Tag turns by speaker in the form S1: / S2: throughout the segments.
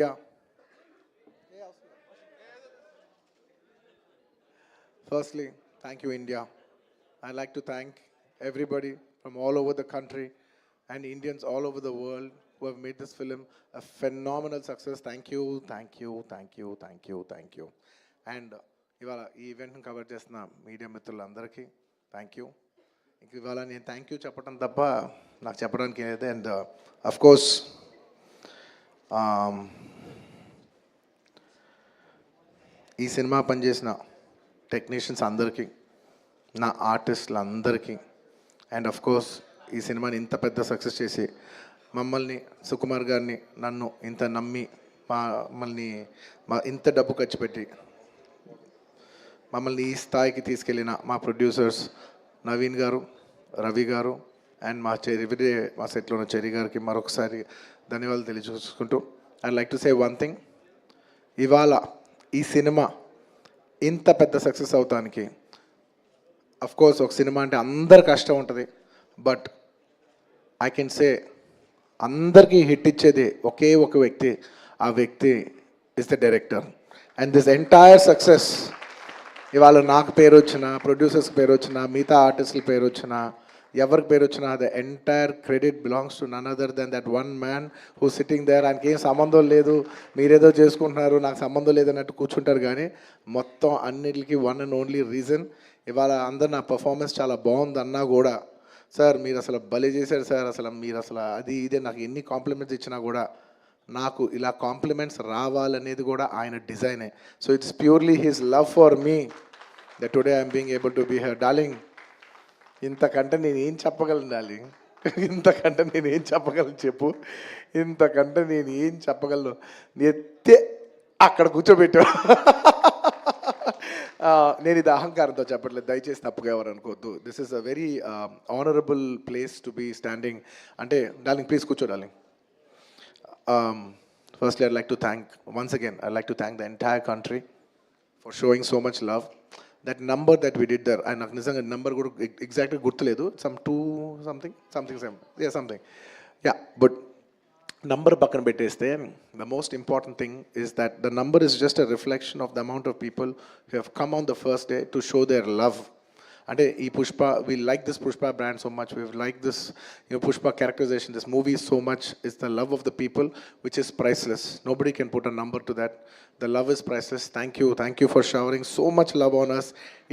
S1: Yeah. Firstly, thank you, India. I'd like to thank everybody from all over the country and Indians all over the world who have made this film a phenomenal success. Thank you, thank you, thank you, thank you, thank you. And ఇవాళ ఈ ఈవెంట్ని cover చేస్తున్న media మిత్రులందరికీ thank you. ఇంక ఇవాళ నేను thank you చెప్పడం తప్ప నాకు చెప్పడానికి ఏదైతే అండ్ అఫ్కోర్స్ ఈ సినిమా పనిచేసిన టెక్నీషియన్స్ అందరికీ, నా ఆర్టిస్టులందరికీ అండ్ అఫ్ కోర్స్ ఈ సినిమాని ఇంత పెద్ద సక్సెస్ చేసి మమ్మల్ని సుకుమార్ గారిని నన్ను ఇంత నమ్మి మమ్మల్ని ఇంత డబ్బు ఖర్చు పెట్టి మమ్మల్ని ఈ స్థాయికి తీసుకెళ్ళిన మా ప్రొడ్యూసర్స్ నవీన్ గారు, రవి గారు అండ్ మా మా సెట్లో ఉన్న చెరి గారికి మరొకసారి ధన్యవాదాలు తెలియజేసుకుంటూ I like to say one thing. ఇవాళ ఈ సినిమా ఇంత పెద్ద సక్సెస్ అవటానికి కోర్స్ ఒక సినిమా అంటే అందరు కష్టం ఉంటుంది, బట్ ఐ కెన్ సే అందరికీ హిట్ ఇచ్చేది ఒకే ఒక వ్యక్తి, ఆ వ్యక్తి is the director. And this entire success ఇవాళ నాకు పేరు వచ్చిన, ప్రొడ్యూసర్స్కి పేరు వచ్చిన, మిగతా ఆర్టిస్టుల పేరు వచ్చిన, ఎవరికి పేరు వచ్చినా the entire credit belongs to none other than that one man who sitting there. ఆయనకి ఏం సంబంధం లేదు, మీరేదో చేసుకుంటున్నారు, నాకు సంబంధం లేదన్నట్టు కూర్చుంటారు. కానీ మొత్తం అన్నిటికీ వన్ అండ్ ఓన్లీ రీజన్ ఇవాళ అందరు నా పర్ఫార్మెన్స్ చాలా బాగుందన్నా కూడా, సార్ మీరు అసలు భలే చేశారు సార్, అసలు మీరు అసలు అది ఇదే నాకు ఎన్ని కాంప్లిమెంట్స్ ఇచ్చినా కూడా నాకు ఇలా కాంప్లిమెంట్స్ రావాలనేది కూడా ఆయన డిజైనే. So it's purely his love for me that today I'm being able to be here. Darling, ఇంతకంటే నేను ఏం చెప్పగలను డార్లింగ్? ఇంతకంటే నేను ఏం చెప్పగలను చెప్పు? ఇంతకంటే నేను ఏం చెప్పగలను? ఎత్తే అక్కడ కూర్చోబెట్టా. నేను ఇది అహంకారంతో చెప్పట్లేదు, దయచేసి తప్పుగా ఎవరు అనుకోవద్దు. This is a very honourable place to be standing. అంటే డార్లింగ్ ప్లీజ్ కూర్చో darling. Firstly, I'd like to thank, once again, I'd like to thank the entire country for showing so much love. That number that we did there, నాకు నిజంగా number కూడా ఎగ్జాక్ట్గా గుర్తులేదు, some 2 something something yeah, but number పక్కన పెట్టేస్తే the most important thing is that the number is just a reflection of the amount of people who have come on the first day to show their love. అంటే ఈ Pushpa, we like this Pushpa brand so much, we like this Pushpa characterization, this movie so much. Is the love of the people which is priceless. Nobody can put a number to that. The love is priceless. Thank you for showering so much love on us.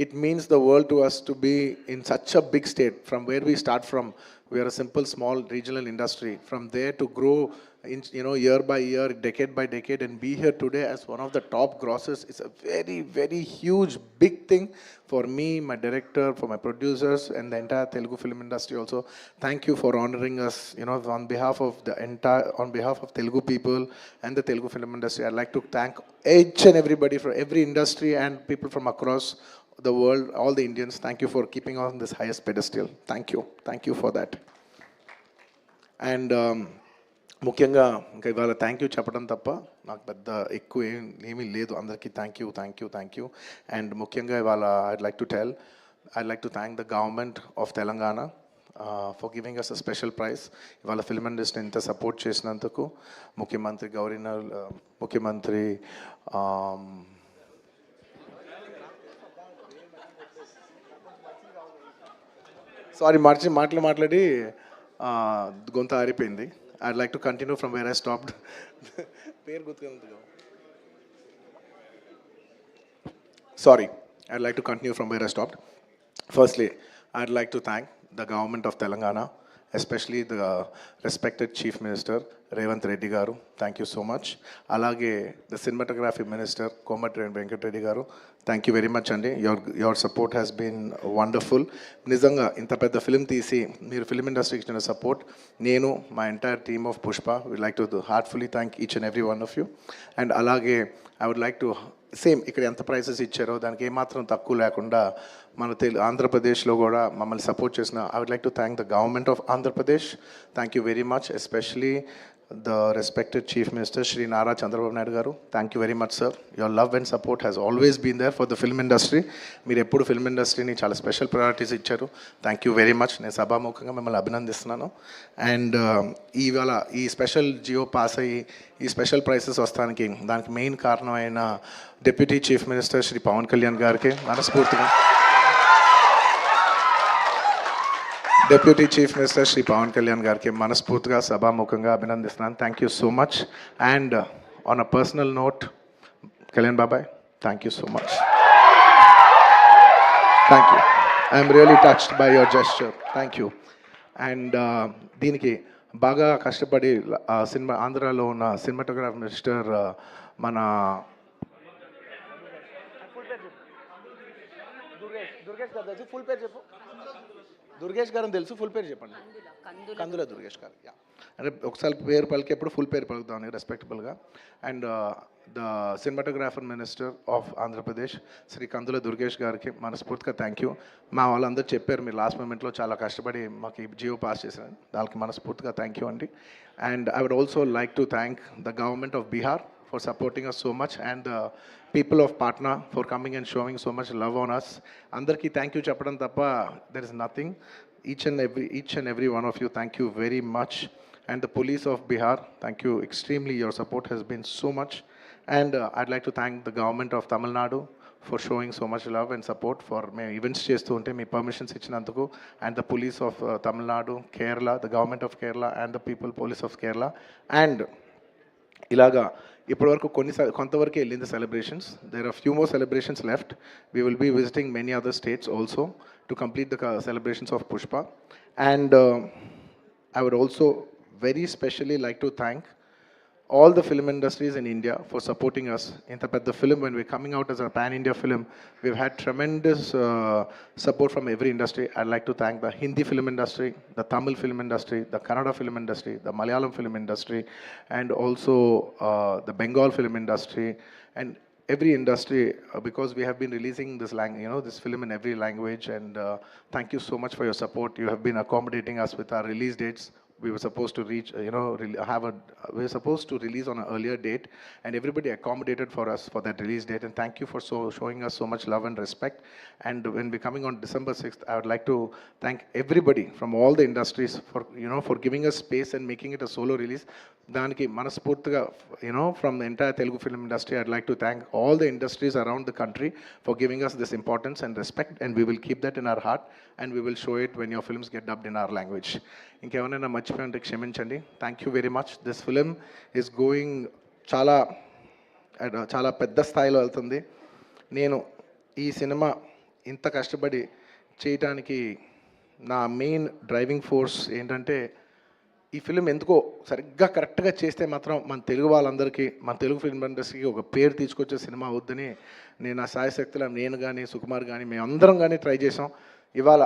S1: It means the world to us to be in such a big state. From where we start from, we are a simple small regional industry. From there to grow in, year by year, decade by decade, and be here today as one of the top grossers is a very, very huge, big thing for me, my director, for my producers, and the entire Telugu film industry also. Thank you for honoring us, on behalf of Telugu people and the Telugu film industry. I'd like to thank each and everybody from every industry and people from across the world, all the Indians. Thank you for keeping on this highest pedestal. Thank you for that. And ముఖ్యంగా ఇంకా ఇవాళ thank you చెప్పడం తప్ప నాకు పెద్ద ఎక్కువ ఏమీ లేదు. అందరికీ థ్యాంక్ యూ. అండ్ ముఖ్యంగా ఇవాళ I'd like to thank the government of Telangana for giving us a special prize. ఇవాళ ఫిల్మ్ ఇండస్ట్రీ ఇంత సపోర్ట్ చేసినందుకు ముఖ్యమంత్రి ముఖ్యమంత్రి సారీ మాట్లాడి గొంత ఆరిపోయింది. I'd like to continue from where I stopped. Sorry, I'd like to continue from where I stopped. Firstly, I'd like to thank the government of Telangana, especially the respected Chief Minister, Revanth Reddy Garu. Thank you so much. Alage, the Cinematography Minister, Komatreddy Venkat Reddy Garu. Thank you very much, Andy. Your support has been wonderful. Nizanga, inta pedda film teesi, meer film industry ki support, nenu, my entire team of Pushpa, we'd like to heartfully thank each and every one of you. And alage, I would like to same ఇక్కడ ఎంత prices ఇచ్చారో దానికి ఏమాత్రం తక్కువ లేకుండా మన ఆంధ్రప్రదేశ్లో కూడా మమ్మల్ని సపోర్ట్ చేసిన I would like to thank the government of Andhra Pradesh. Thank you very much. Especially the respected Chief Minister Shri Nara Chandrababu Naidu garu. Thank you very much, sir. Your love and support has always been there for the film industry. మీరు ఎప్పుడు film ఇండస్ట్రీని చాలా special priorities ఇచ్చారు. Thank you very much. నేను సభాముఖంగా మిమ్మల్ని అభినందిస్తున్నాను. And ఇవాళ ఈ స్పెషల్ జియో పాస్ అయ్యి ఈ స్పెషల్ ప్రైసెస్ వస్తానికి దానికి మెయిన్ కారణమైన deputy chief minister Shri Pawan Kalyan గారికి మనస్ఫూర్తిగా, deputy chief minister Shri Pawan Kalyan గారికి మనస్ఫూర్తిగా సభాముఖంగా అభినందిస్తున్నాను. Thank you so much. And on a personal note, Kalyan బాబాయ్, thank you so much. Thank you. I'm really touched by your gesture. Thank you. And దీనికి బాగా కష్టపడి సినిమా ఆంధ్రాలో ఉన్న సినిమాటోగ్రాఫర్ మిస్టర్ మన ఫుల్ పేరు చెప్పు. దుర్గేష్ గారు తెలుసు, ఫుల్ పేరు చెప్పండి. కందుల దుర్గేష్ గారు. అంటే ఒకసారి పేరు పలికేప్పుడు ఫుల్ పేరు పలుకుతాను రెస్పెక్టబుల్గా. And the cinematographer minister of Andhra Pradesh Shri Kandula Durgesh గారికి మనస్ఫూర్తిగా థ్యాంక్ యూ. మా వాళ్ళందరూ చెప్పారు మీరు లాస్ట్ మూమెంట్లో చాలా కష్టపడి మాకు ఈ జియో పాస్ చేశారు, దానికి మనస్ఫూర్తిగా థ్యాంక్ యూ అండి. And I would also like to thank the government of Bihar for supporting us so much, and the people of Patna for coming and showing so much love on us. Andarki thank you chappadam tappa there is nothing. Each and every one of you, thank you very much. And the police of Bihar, thank you extremely. Your support has been so much. And I'd like to thank the government of Tamil Nadu for showing so much love and support for me events chestu unte me permissions ichinanduku, and the police of Tamil Nadu, Kerala, the government of Kerala, and the people police of Kerala. And ఇలాగా ఇప్పటివరకు కొంతవరకు వెళ్ళింది సెలబ్రేషన్స్. There are few more celebrations left. We will be visiting many other states also to complete the celebrations of Pushpa. And I would also very specially like to thank all the film industries in India for supporting us in the film. When we're coming out as a pan-India film, we've had tremendous support from every industry. I'd like to thank the Hindi film industry, the Tamil film industry, the Kannada film industry, the Malayalam film industry, and also the Bengal film industry, and every industry, because we have been releasing this this film in every language. And thank you so much for your support. You have been accommodating us with our release dates. We were supposed to reach, we were supposed to release on an earlier date, and everybody accommodated for us for that release date. And thank you for showing us so much love and respect. And when we're coming on December 6th, I would like to thank everybody from all the industries for, for giving us space and making it a solo release. Daniki manaspurtiga, from the entire Telugu film industry, I'd like to thank all the industries around the country for giving us this importance and respect, and we will keep that in our heart, and we will show it when your films get dubbed in our language. ఇంకేమైనా మర్చిపోయింటే క్షమించండి. Thank you very much. This film is going చాలా పెద్ద స్థాయిలో వెళ్తుంది. నేను ఈ cinema ఇంత కష్టపడి చేయటానికి నా మెయిన్ డ్రైవింగ్ ఫోర్స్ ఏంటంటే, ఈ ఫిలిం ఎందుకో సరిగ్గా కరెక్ట్గా చేస్తే మాత్రం మన తెలుగు వాళ్ళందరికీ, మన తెలుగు ఫిల్మ్ ఇండస్ట్రీకి ఒక పేరు తీసుకొచ్చే సినిమా అవుద్దని నేను నా సాయశక్తిలో నేను కానీ సుకుమార్ కానీ మేమందరం కానీ ట్రై చేసాం. ఇవాళ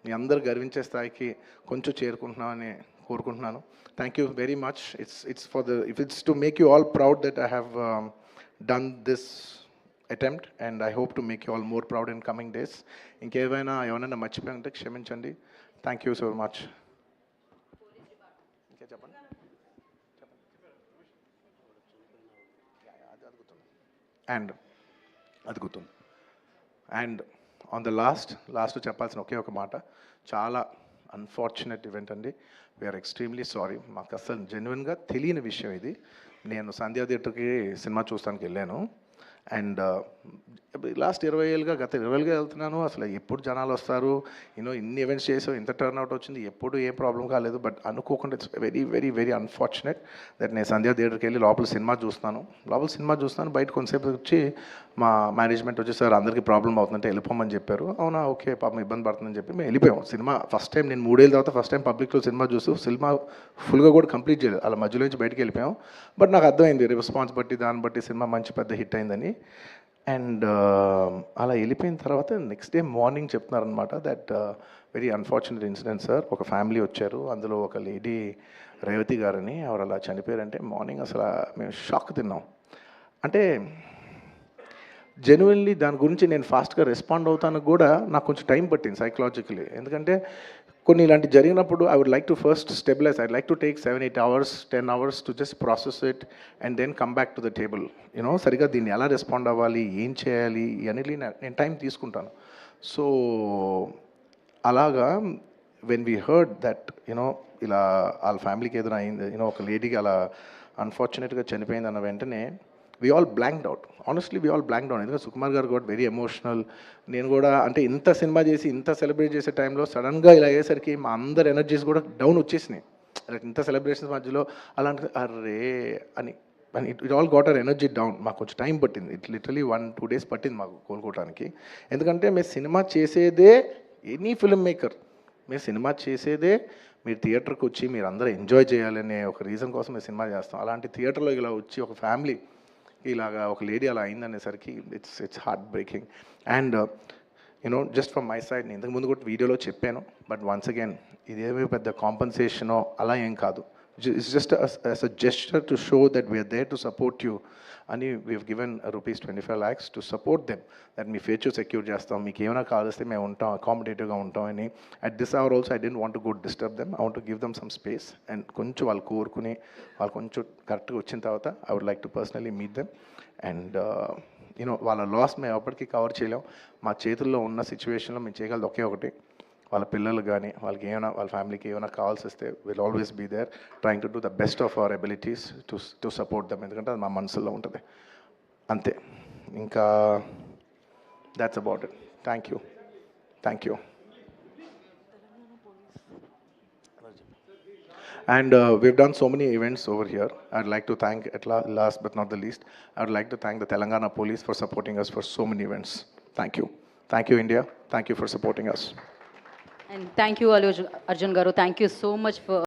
S1: మీ అందరు గర్వించే స్థాయికి కొంచెం చేరుకుంటున్నామని కోరుకుంటున్నాను. Thank you very much. It's to make you all proud that I have done this attempt, and I hope to make you all more proud in coming days. ఏమైనా మర్చిపోయింటే క్షమించండి. Thank you so much. చెప్పండి. And అది గుర్తుంది. And on the last చెప్పాల్సిన ఒకే ఒక మాట, చాలా unfortunate event అండి. We are extremely sorry. మాకు అసలు జెన్యున్గా తెలియని విషయం ఇది. నేను సంధ్యా థియేటర్కి సినిమా చూస్తానికి వెళ్ళాను, అండ్ లాస్ట్ 20 ఏళ్ళుగా గత 20 ఏళ్ళుగా వెళ్తున్నాను. అసలు ఎప్పుడు జనాలు వస్తారు, ఇన్ని ఈవెంట్స్ చేసాం, ఇంత టర్న్అవుట్ వచ్చింది, ఎప్పుడు ఏం ప్రాబ్లం కాలేదు. బట్ అనుకోకుండా it's very very very unfortunate that నేను సంధ్యా థియేటర్కి వెళ్ళి లోపల సినిమా చూస్తున్నాను. బయట కొంతసేపు వచ్చి మా మేనేజ్మెంట్ వచ్చి, సార్ అందరికీ ప్రాబ్లం అవుతుందంటే వెళ్ళిపోమని చెప్పారు. అవునా, ఓకే, పాపం ఇబ్బంది పడుతుందని చెప్పి మేము వెళ్ళిపోయాం. సినిమా ఫస్ట్ టైం నేను 3 ఏళ్ళ తర్వాత ఫస్ట్ టైం పబ్లిక్లో సినిమా చూస్తూ సినిమా ఫుల్గా కూడా కంప్లీట్ చేయలేదు, అలా మధ్యలో నుంచి బయటకు వెళ్ళిపోయాం. బట్ నాకు అర్థమైంది రెస్పాన్స్ బట్టి, దాన్ని బట్టి సినిమా మంచి పెద్ద హిట్ అయిందని. అండ్ అలా వెళ్ళిపోయిన తర్వాత నెక్స్ట్ డే మార్నింగ్ చెప్తున్నారనమాట that very unfortunate incident sir. ఒక ఫ్యామిలీ వచ్చారు, అందులో ఒక లేడీ రేవతి గారని, ఎవరు అలా చనిపోయారంటే మార్నింగ్ అసలు మేము షాక్ తిన్నాం. అంటే జెన్యున్లీ దాని గురించి నేను ఫాస్ట్గా రెస్పాండ్ అవుతాను కూడా నాకు కొంచెం టైం పట్టింది సైకలాజికలీ. ఎందుకంటే కొన్ని ఇలాంటి జరిగినప్పుడు I would like to first stabilize. I like to take 7-8 hours 10 hours to just process it and then come back to the table. You know సరిగ్గా దీన్ని ఎలా రెస్పాండ్ అవ్వాలి, ఏం చేయాలి ఇవన్నీ నేను టైం తీసుకుంటాను. సో అలాగా when we heard that you know ఇలా వాళ్ళ ఫ్యామిలీకి ఏదైనా అయింది, యూనో ఒక లేడీకి అలా అన్ఫార్చునేట్గా చనిపోయింది అన్న వెంటనే we all blanked out. Honestly we all blanked out. ఎందుకంటే సుకుమార్ గారు కూడా వెరీ ఎమోషనల్. నేను కూడా అంటే ఇంత సినిమా చేసి ఇంత సెలబ్రేట్ చేసే టైంలో సడన్గా ఇలా అయ్యేసరికి మా అందరి ఎనర్జీస్ కూడా డౌన్ వచ్చేసినాయి. లైక్ ఇంత సెలబ్రేషన్స్ మధ్యలో అలాంటి అర్రే అని అని it all got our energy down. మాకు కొంచెం టైం పట్టింది. ఇట్ లిటరలీ 1-2 days పట్టింది మాకు కోలుకోవడానికి. ఎందుకంటే మేము సినిమా చేసేదే, ఎనీ ఫిల్మ్ మేకర్ మీరు సినిమా చేసేదే మీరు థియేటర్కి వచ్చి మీరు అందరూ ఎంజాయ్ చేయాలనే ఒక రీజన్ కోసం మేము సినిమా చేస్తాం. అలాంటి థియేటర్లో ఇలా వచ్చి ఒక ఫ్యామిలీ ఇలాగా ఒక లేడీ అలా అయిందనేసరికి it's heart breaking. And you know just from my side, నేను ఇంతకుముందు కూడా వీడియోలో చెప్పాను, బట్ వన్స్ అగైన్ ఇదేమీ పెద్ద కాంపన్సేషనో అలా ఏం కాదు. It's just as a gesture to show that we're there to support you అని we've given ₹25 lakhs to support them. That మీ ఫ్యూచర్ సెక్యూర్ చేస్తాం, మీకు ఏమైనా కావాల్స్తే మేము ఉంటాం, అకామిడేటివ్గా ఉంటాం అని. At this hour also I don't want to go disturb them. I want to give them some space and కొంచెం వాళ్ళు కోరుకుని వాళ్ళు కొంచెం కరెక్ట్గా వచ్చిన తర్వాత I would like to personally meet them. And you know వాళ్ళ లాస్ మేము ఎప్పటికీ కవర్ చేయలేం. మా చేతుల్లో ఉన్న సిచ్యువేషన్లో మేము చేయగలదు ఒకే ఒకటి, వాళ్ళ పిల్లలు కానీ వాళ్ళకి ఏమైనా వాళ్ళ ఫ్యామిలీకి ఏమైనా కావాల్సి వస్తే will always be there trying to do the best of our abilities to support them. ఎందుకంటే అది మా మనసులో ఉంటుంది అంతే. ఇంకా that's about it. Thank you. And we've done so many events over here. I'd like to thank, last but not the least, I'd like to thank the Telangana Police for supporting us for so many events. Thank you. Thank you, India. Thank you for supporting us.
S2: And thank you, Allu Arjun Garu. Thank you so much for